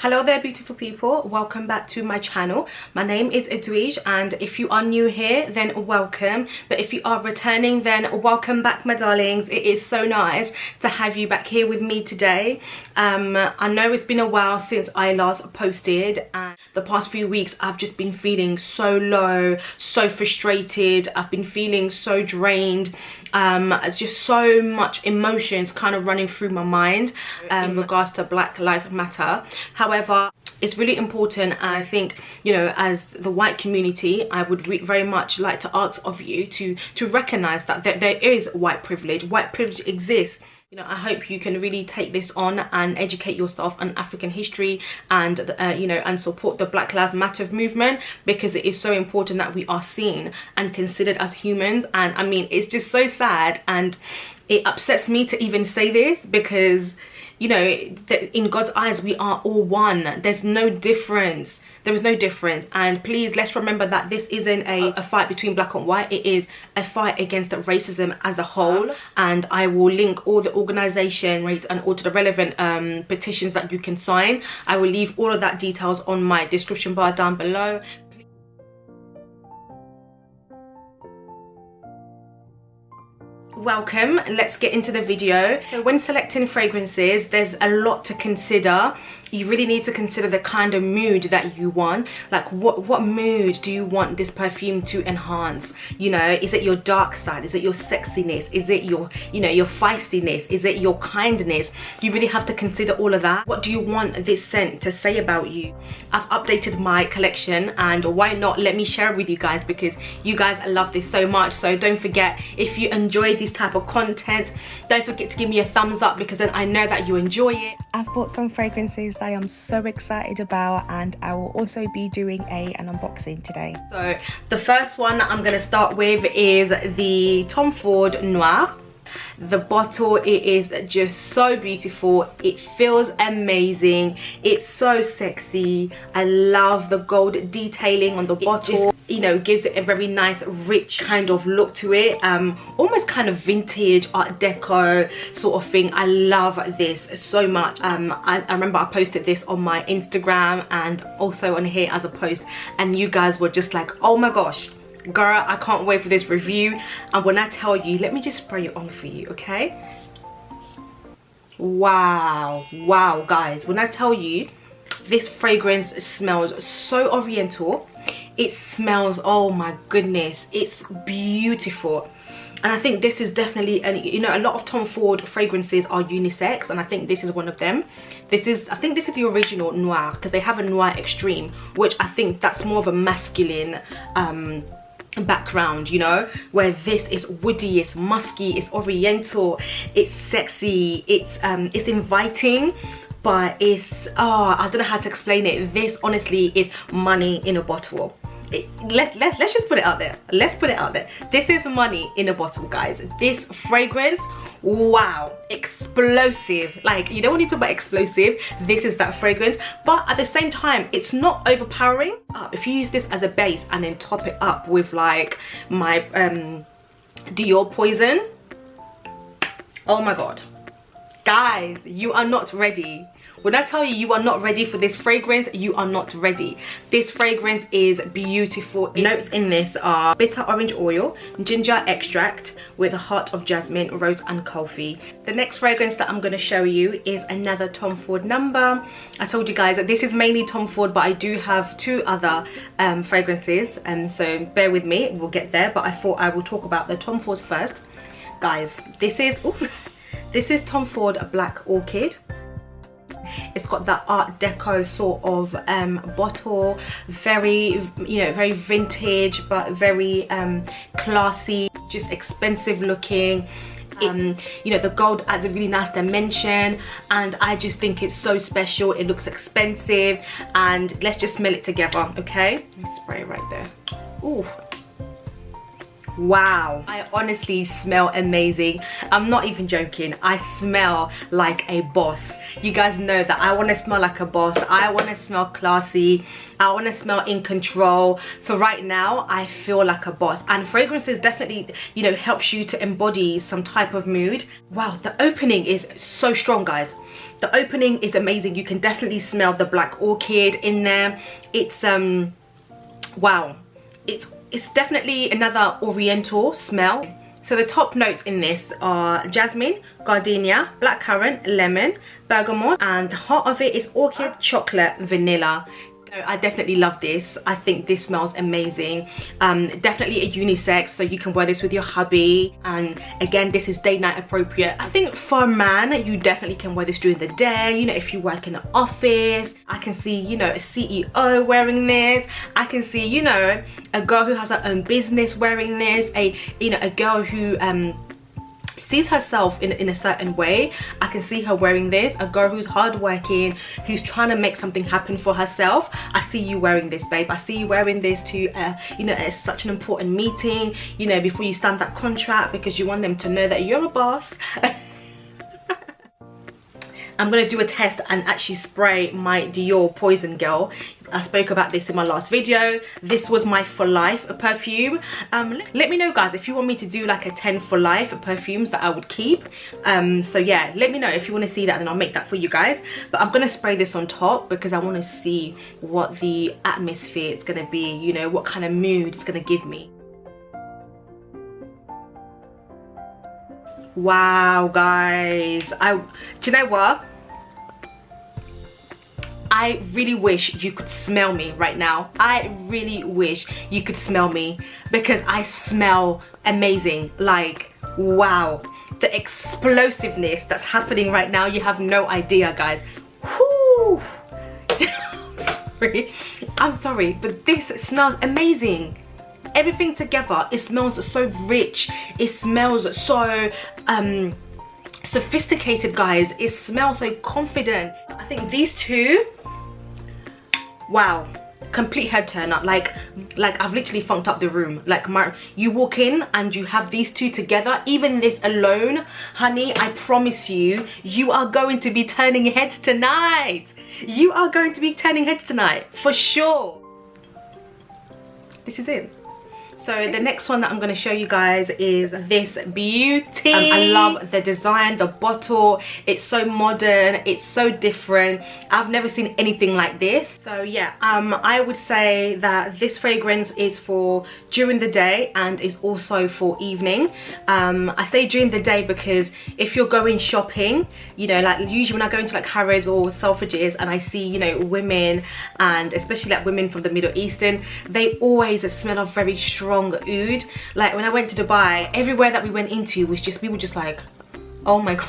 Hello there beautiful people, welcome back to my channel. My name is Rouge, and if you are new here then welcome, but if you are returning then welcome back my darlings. It is so nice to have you back here with me today. I know it's been a while since I last posted, and the past few weeks I've just been feeling so low, so frustrated. I've been feeling so drained. It's just so much emotions kind of running through my mind in regards to Black Lives Matter. However, it's really important, and I think, you know, as the white community, I would very much like to ask of you to recognize that there is white privilege. White privilege exists. You know, I hope you can really take this on and educate yourself on African history, and you know, and support the Black Lives Matter movement, because it is so important that we are seen and considered as humans. And I mean, it's just so sad, and it upsets me to even say this, because you know, in God's eyes we are all one. There's no difference. There is no difference. And please, let's remember that this isn't a fight between black and white. It is a fight against racism as a whole. And I will link all the organizations and all to the relevant petitions that you can sign. I will leave all of that details on my description bar down below. Welcome, let's get into the video. So when selecting fragrances, there's a lot to consider. You really need to consider the kind of mood that you want. Like what mood do you want this perfume to enhance? You know, is it your dark side? Is it your sexiness? Is it your, you know, your feistiness? Is it your kindness? You really have to consider all of that. What do you want this scent to say about you? I've updated my collection, and why not let me share it with you guys, because you guys love this so much. So don't forget, if you enjoy this type of content, don't forget to give me a thumbs up, because then I know that you enjoy it. I've bought some fragrances that I am so excited about, and I will also be doing an unboxing today. So the first one I'm going to start with is the Tom Ford Noir. The bottle, it is just so beautiful. It feels amazing. It's so sexy. I love the gold detailing on the bottle. Just, you know, gives it a very nice rich kind of look to it, almost kind of vintage art deco sort of thing. I love this so much. I remember I posted this on my Instagram and also on here as a post, and you guys were just like, oh my gosh girl, I can't wait for this review. And when I tell you, let me just spray it on for you, okay? Wow guys, when I tell you, this fragrance smells so oriental. It smells, oh my goodness, it's beautiful. And I think this is definitely, and you know, a lot of Tom Ford fragrances are unisex, and I think this is one of them. I think this is the original Noir, because they have a Noir Extreme, which I think that's more of a masculine background, you know, where this is woody, it's musky, it's oriental, it's sexy, it's inviting, but it's, oh, I don't know how to explain it. This honestly is money in a bottle. Let's just put it out there. Let's put it out there. This is money in a bottle, guys. This fragrance, wow, explosive. Like, you don't want to talk about explosive, this is that fragrance. But at the same time, it's not overpowering. If you use this as a base and then top it up with like my Dior Poison, oh my god guys, you are not ready. When I tell you, you are not ready for this fragrance, you are not ready. This fragrance is beautiful. Notes in this are bitter orange oil, ginger extract with a heart of jasmine, rose and coffee. The next fragrance that I'm going to show you is another Tom Ford number. I told you guys that this is mainly Tom Ford, but I do have two other fragrances, and so bear with me, we'll get there. But I thought I will talk about the Tom Fords first. Guys, this is Tom Ford Black Orchid. It's got that art deco sort of bottle, very, you know, very vintage but very classy, just expensive looking. You know, the gold adds a really nice dimension, and I just think it's so special. It looks expensive, and let's just smell it together, okay? Let me spray it right there. Ooh, Wow, I honestly smell amazing. I'm not even joking. I smell like a boss. You guys know that I want to smell like a boss. I want to smell classy. I want to smell in control. So right now I feel like a boss, and fragrances definitely, you know, helps you to embody some type of mood. Wow, the opening is so strong, guys. The opening is amazing. You can definitely smell the black orchid in there. It's wow, it's definitely another oriental smell. So the top notes in this are jasmine, gardenia, blackcurrant, lemon, bergamot, and the heart of it is orchid, chocolate, vanilla. I definitely love this. I think this smells amazing. Definitely a unisex, so you can wear this with your hubby, and again, this is day night appropriate. I think for a man, you definitely can wear this during the day. You know, if you work in an office, I can see, you know, a CEO wearing this. I can see, you know, a girl who has her own business wearing this. A girl who sees herself in a certain way. I can see her wearing this. A girl who's hardworking, who's trying to make something happen for herself. I see you wearing this, babe. I see you wearing this to you know, it's such an important meeting, you know, before you stamp that contract, because you want them to know that you're a boss. I'm gonna do a test and actually spray my Dior Poison Girl. I spoke about this in my last video. This was my For Life perfume. Let me know, guys, if you want me to do like a 10 For Life perfumes that I would keep. So yeah, let me know if you want to see that, and I'll make that for you guys. But I'm gonna spray this on top because I want to see what the atmosphere is gonna be, you know, what kind of mood it's gonna give me. Wow, guys, do you know what? I really wish you could smell me right now. I really wish you could smell me, because I smell amazing. Like, wow, the explosiveness that's happening right now, you have no idea, guys. Whoo! I'm sorry, but this smells amazing. Everything together, it smells so rich. It smells so sophisticated, guys. It smells so confident. I think these two, wow, complete head turner. Like I've literally funked up the room. Like, you walk in and you have these two together, even this alone, honey, I promise you, you are going to be turning heads tonight. You are going to be turning heads tonight for sure. This is it. So the next one that I'm going to show you guys is this beauty. I love the design, the bottle. It's so modern, it's so different. I've never seen anything like this. So yeah, I would say that this fragrance is for during the day and is also for evening. I say during the day because if you're going shopping, you know, like usually when I go into like Harrods or Selfridges and I see, you know, women, and especially like women from the Middle Eastern, they always smell of very strong oud. Like when I went to Dubai, everywhere that we went into was just, we were just like, oh my god.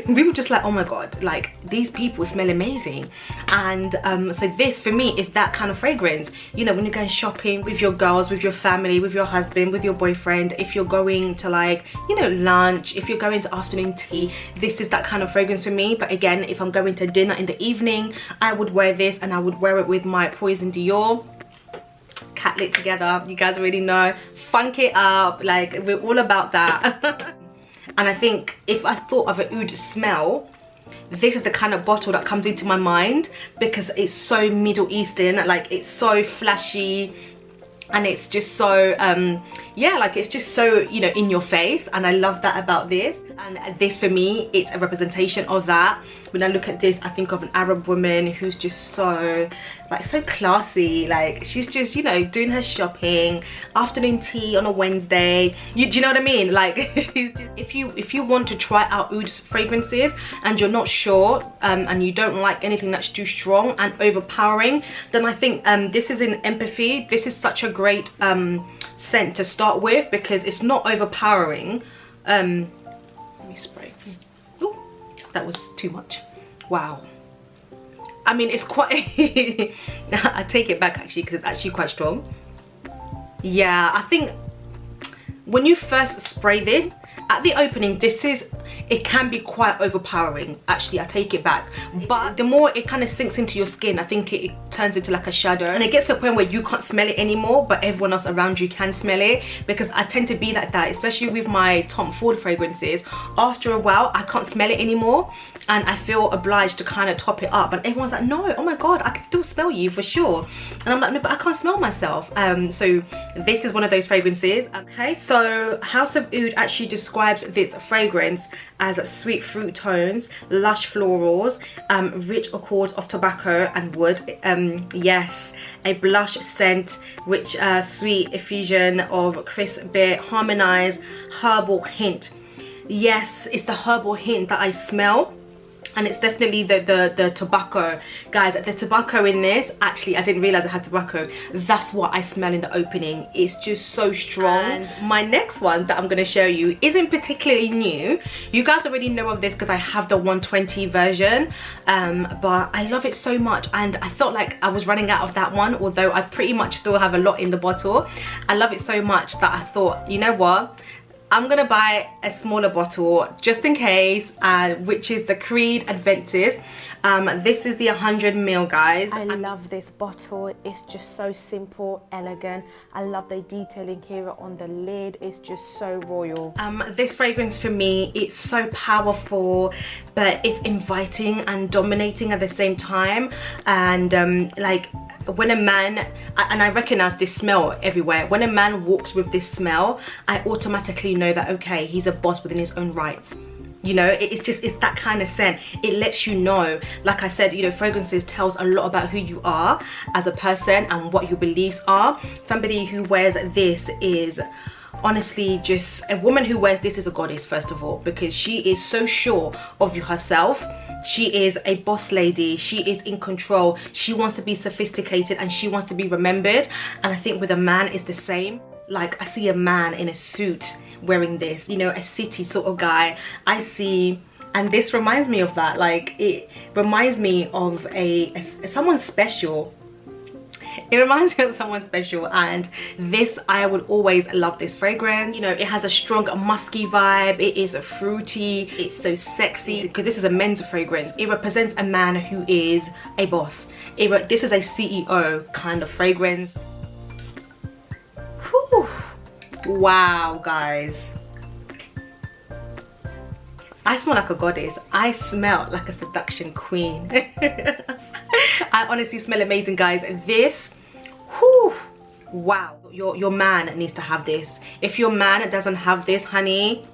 We were just like, oh my god, like these people smell amazing. And so this for me is that kind of fragrance, you know, when you're going shopping with your girls, with your family, with your husband, with your boyfriend, if you're going to like, you know, lunch, if you're going to afternoon tea, this is that kind of fragrance for me. But again, if I'm going to dinner in the evening, I would wear this, and I would wear it with my Poison Dior. Cat lit together, you guys already know, funk it up, like we're all about that. And I think if I thought of an oud smell, this is the kind of bottle that comes into my mind, because it's so Middle Eastern, like it's so flashy, and it's just so yeah, like it's just so, you know, in your face, and I love that about this. And this for me, it's a representation of that. When I look at this, I think of an Arab woman who's just so, like, so classy. Like she's just, you know, doing her shopping, afternoon tea on a Wednesday. Do you know what I mean? Like she's just, if you want to try out oud fragrances and you're not sure, and you don't like anything that's too strong and overpowering, then I think this is in Empathy. This is such a great scent to start with, because it's not overpowering. Let me spray. Ooh, that was too much. Wow. I mean, it's quite I take it back actually, because it's actually quite strong. Yeah, I think when you first spray this, At the opening, it can be quite overpowering. Actually, I take it back. But the more it kind of sinks into your skin, I think it turns into like a shadow. And it gets to the point where you can't smell it anymore, but everyone else around you can smell it. Because I tend to be like that, especially with my Tom Ford fragrances. After a while, I can't smell it anymore. And I feel obliged to kind of top it up. And everyone's like, no, oh my God, I can still smell you for sure. And I'm like, no, but I can't smell myself. So this is one of those fragrances. Okay, so House of Oud actually describes this fragrance as sweet fruit tones, lush florals, rich accords of tobacco and wood. Yes, a blush scent, which sweet effusion of crisp beer, harmonized herbal hint. Yes, it's the herbal hint that I smell. And it's definitely the tobacco. Guys, the tobacco in this, actually I didn't realize I had tobacco. That's what I smell in the opening. It's just so strong. And my next one that I'm going to show you isn't particularly new. You guys already know of this because I have the 120 version, but I love it so much, and I felt like I was running out of that one, although I pretty much still have a lot in the bottle. I love it so much that I thought, you know what, I'm gonna buy a smaller bottle just in case, which is the Creed Aventus. This is the 100ml, guys. I love this bottle. It's just so simple, elegant. I love the detailing here on the lid. It's just so royal. This fragrance for me, it's so powerful, but it's inviting and dominating at the same time. And like, when a man, and I recognize this smell everywhere, when a man walks with this smell, I automatically know that, okay, he's a boss within his own rights. You know, it's that kind of scent. It lets you know, like I said, you know, fragrances tells a lot about who you are as a person and what your beliefs are. Somebody who wears this is honestly just, a woman who wears this is a goddess, first of all, because she is so sure of herself. She is a boss lady. She is in control. She wants to be sophisticated and she wants to be remembered. And I think with a man it's the same. Like, I see a man in a suit wearing this, you know, a city sort of guy. I see, and this reminds me of that. Like, it reminds me of someone special. It reminds me of someone special, and this, I would always love this fragrance. You know, it has a strong musky vibe. It is fruity. It's so sexy because this is a men's fragrance. It represents a man who is a boss. This is a CEO kind of fragrance. Whew. Wow, guys. I smell like a goddess. I smell like a seduction queen. I honestly smell amazing, guys. This, whew, wow. Your man needs to have this. If your man doesn't have this, honey,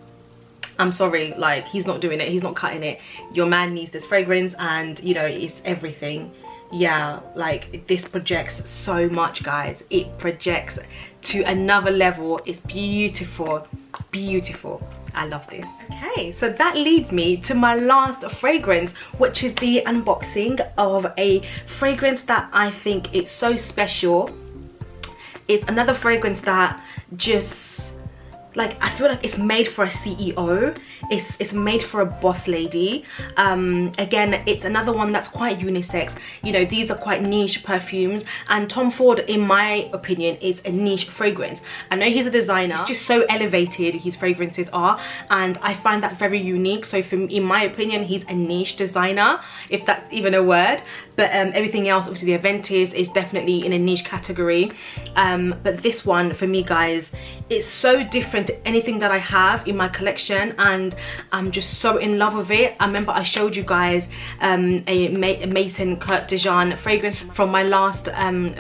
I'm sorry, like, he's not doing it. He's not cutting it. Your man needs this fragrance, and you know, it's everything. Yeah, like, this projects so much, guys. It projects to another level. It's beautiful, beautiful. I love this. Okay, so that leads me to my last fragrance, which is the unboxing of a fragrance that I think is so special. It's another fragrance that just, like, I feel like it's made for a CEO. It's made for a boss lady. Again, it's another one that's quite unisex. You know, these are quite niche perfumes, and Tom Ford, in my opinion, is a niche fragrance. I know he's a designer. It's just so elevated, his fragrances are, and I find that very unique. So in my opinion, he's a niche designer, if that's even a word. But everything else, obviously the Aventus is definitely in a niche category. But this one, for me, guys, it's so different to anything that I have in my collection, and I'm just so in love with it. I remember I showed you guys a Maison Kurkdjian fragrance from my last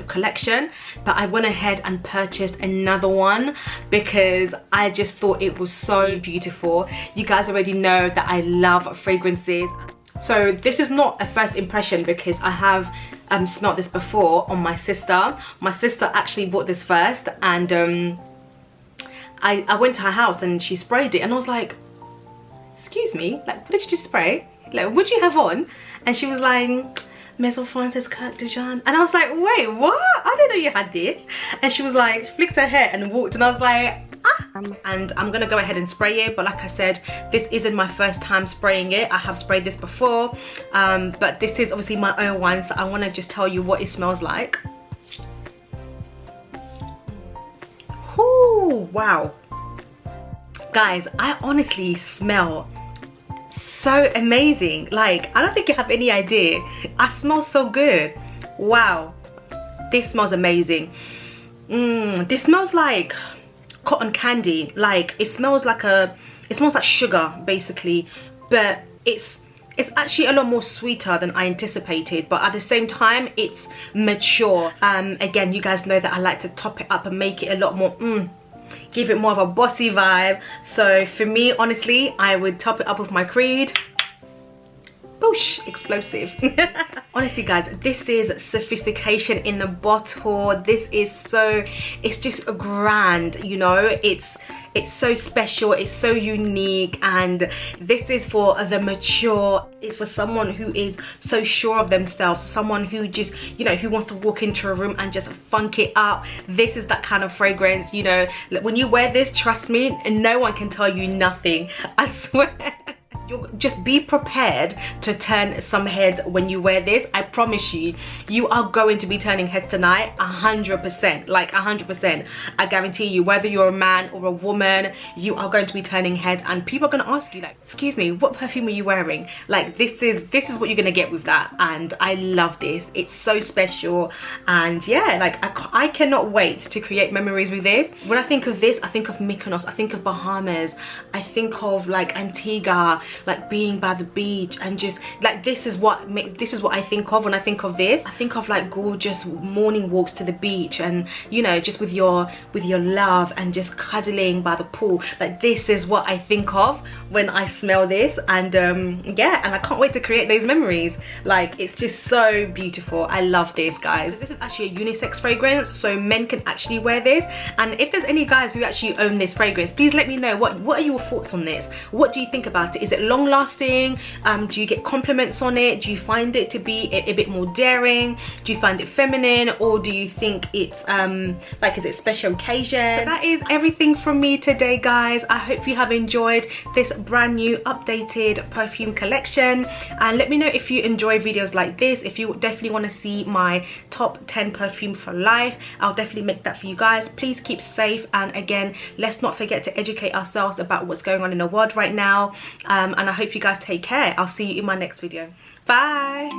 collection, but I went ahead and purchased another one because I just thought it was so beautiful. You guys already know that I love fragrances. So this is not a first impression because I have smelled this before on my sister. My sister actually bought this first, and I went to her house and she sprayed it, and I was like, excuse me, like, what did you just spray? Like, what do you have on? And she was like, Maison Kurkdjian. And I was like, wait, what? I didn't know you had this. And she was like, flicked her hair and walked, and I was like, ah. And I'm gonna go ahead and spray it, but like I said, this isn't my first time spraying it. I have sprayed this before, but this is obviously my own one, so I want to just tell you what it smells like. Ooh, wow. Guys, I honestly smell so amazing. Like, I don't think you have any idea. I smell so good. Wow, this smells amazing. This smells like cotton candy. Like, it smells like sugar basically, but it's actually a lot more sweeter than I anticipated, but at the same time it's mature. Again, you guys know that I like to top it up and make it a lot more give it more of a bossy vibe. So for me, honestly, I would top it up with my Creed. Boosh, explosive. Honestly guys, this is sophistication in the bottle. This is so, it's just grand, you know. It's so special, it's so unique, and this is for the mature. It's for someone who is so sure of themselves, someone who just, you know, who wants to walk into a room and just funk it up. This is that kind of fragrance, you know. When you wear this, trust me, no one can tell you nothing, I swear. You'll just be prepared to turn some heads when you wear this. I promise you, you are going to be turning heads tonight, 100%, like 100%. I guarantee you, whether you're a man or a woman, you are going to be turning heads, and people are going to ask you, like, excuse me, what perfume are you wearing? Like, this is what you're going to get with that, and I love this. It's so special, and yeah, like, I cannot wait to create memories with this. When I think of this, I think of Mykonos, I think of Bahamas, I think of like Antigua, like being by the beach, and just like this is what I think of when I think of this. I think of like gorgeous morning walks to the beach, and you know, just with your love and just cuddling by the pool. Like, this is what I think of when I smell this, and yeah, and I can't wait to create those memories. Like, it's just so beautiful. I love this, guys. This is actually a unisex fragrance, so men can actually wear this, and if there's any guys who actually own this fragrance, please let me know what are your thoughts on this. What do you think about it? Is it long lasting? Do you get compliments on it? Do you find it to be a bit more daring? Do you find it feminine, or do you think it's like, is it special occasion? So that is everything from me today, guys. I hope you have enjoyed this brand new updated perfume collection, and let me know if you enjoy videos like this. If you definitely want to see my top 10 perfume for life, I'll definitely make that for you guys. Please keep safe, and again, let's not forget to educate ourselves about what's going on in the world right now, and I hope you guys take care. I'll see you in my next video. Bye.